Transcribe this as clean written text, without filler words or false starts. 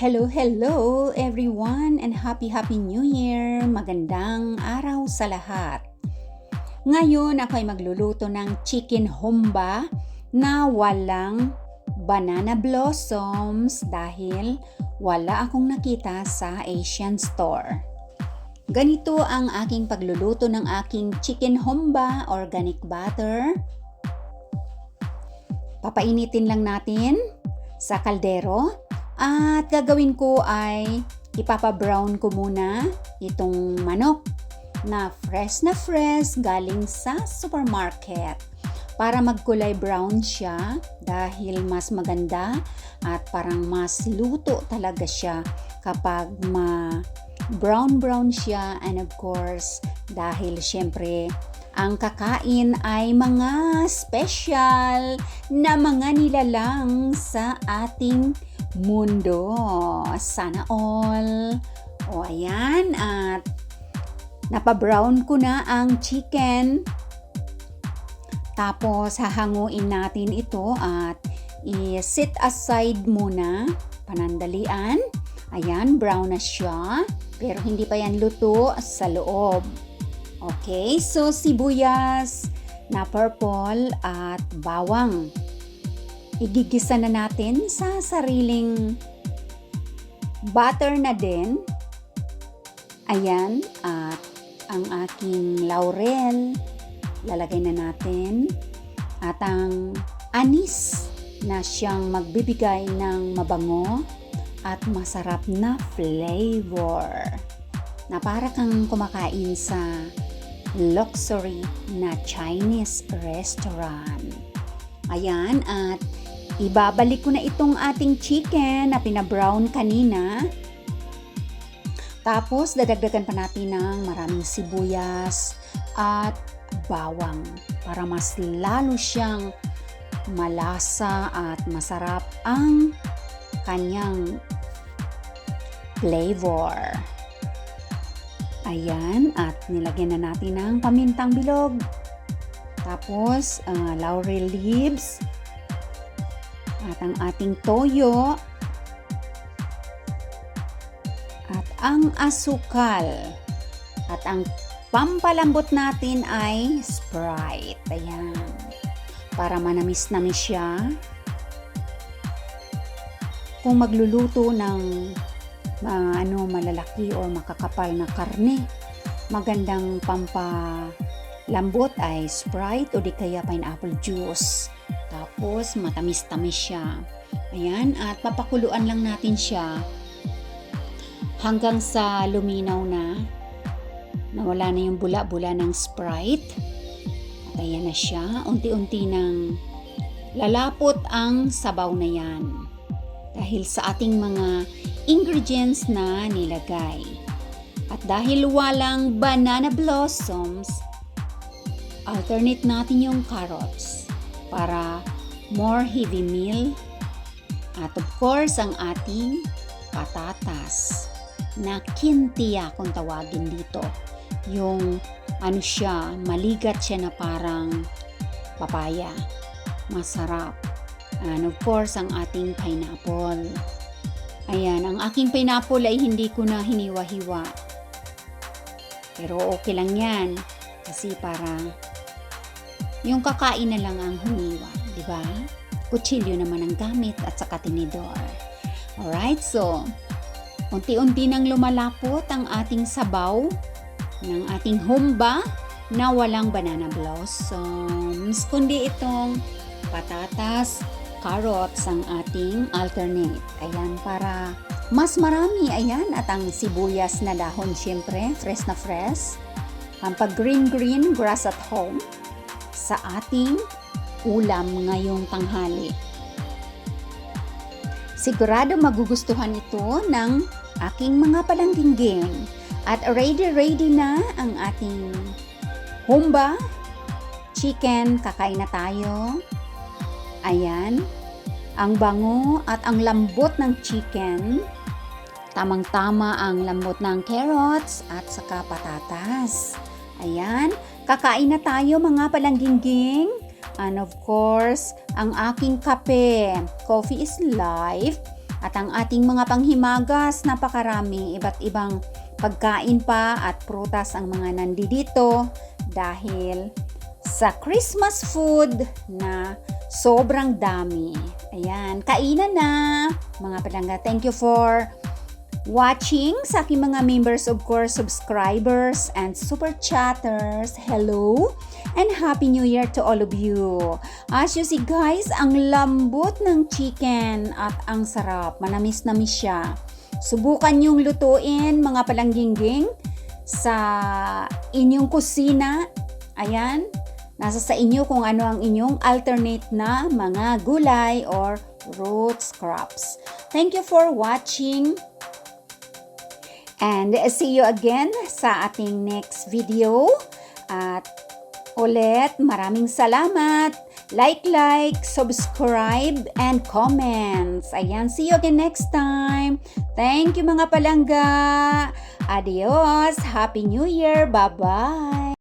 Hello everyone and happy New Year! Magandang araw sa lahat. Ngayon ako ay magluluto ng chicken humba na walang banana blossoms dahil wala akong nakita sa Asian store. Ganito ang aking pagluluto ng aking chicken humba organic butter. Papainitin lang natin sa kaldero. At gagawin ko ay ipapa-brown ko muna itong manok na fresh galing sa supermarket para magkulay brown siya dahil mas maganda at parang mas luto talaga siya kapag brown siya, and of course dahil syempre ang kakain ay mga special na mga nilalang sa ating mundo. Sana all. O ayan, at napa-brown ko na ang chicken. Tapos hahanguin natin ito at i-set aside muna panandalian. Ayan, brown na siya. Pero hindi pa yan luto sa loob. Okay, so sibuyas na purple at bawang. Igigisa na natin sa sariling butter na din. Ayan, at ang aking laurel, lalagay na natin. At ang anis na siyang magbibigay ng mabango at masarap na flavor. Na para kang kumakain sa luxury na Chinese restaurant. Ayan, at ibabalik ko na itong ating chicken na pinabrown kanina. Tapos dadagdagan pa natin ng maraming sibuyas at bawang para mas lalo siyang malasa at masarap ang kanyang flavor. Ayan, at nilagyan na natin ng pamintang bilog. Tapos laurel leaves. At ang ating toyo. At ang asukal. At ang pampalambot natin ay Sprite. Ayan. Para manamis-namis siya. Kung magluluto ng malalaki o makakapal na karne, magandang pampalambot ay Sprite o di kaya pineapple juice. Tapos matamis-tamis siya. Ayan, at papakuluan lang natin siya hanggang sa luminaw na nawala na yung bula-bula ng Sprite. At ayan na siya, unti-unti nang lalapot ang sabaw na yan dahil sa ating mga ingredients na nilagay. At dahil walang banana blossoms, alternate natin yung carrots para more heavy meal. At of course, ang ating patatas na kintiya kung tawagin dito. Yung siya, maligat siya na parang papaya. Masarap. And of course, ang ating pineapple. Ayan, ang aking pineapple ay hindi ko na hiniwa-hiwa. Pero okay lang yan. Kasi para yung kakain na lang ang hiniwa, di ba? Kutsilyo naman ang gamit at saka tinidor. Alright, so unti-unti nang lumalapot ang ating sabaw ng ating humba na walang banana blossoms, kundi itong patatas, carrots ang ating alternate. Ayan, para mas marami. Ayan, at ang sibuyas na dahon, syempre, fresh na fresh. Ang pag-green grass at home sa ating ulam ngayong tanghali. Sigurado magugustuhan ito ng aking mga palangging. At ready na ang ating humba chicken. Kakain na tayo. Ayan, ang bango at ang lambot ng chicken. Tamang-tama ang lambot ng carrots at saka patatas. Ayan, kakain na tayo mga palangging. And of course, ang aking kape. Coffee is life. At ang ating mga panghimagas, napakarami, iba't ibang pagkain pa at prutas ang mga nandito dahil sa Christmas food na sobrang dami. Ayan, kainan na mga palangga. Thank you for watching sa aking mga members, of course, subscribers and super chatters. Hello and Happy New Year to all of you. As you see guys, ang lambot ng chicken at ang sarap. Manamis-namis siya. Subukan niyong lutuin mga palangging sa inyong kusina. Ayan, nasa sa inyo kung ano ang inyong alternate na mga gulay or roots crops. Thank you for watching. And see you again sa ating next video. At ulit, maraming salamat. Like, subscribe, and comments. Ayan, see you again next time. Thank you mga palangga. Adios. Happy New Year. Bye-bye.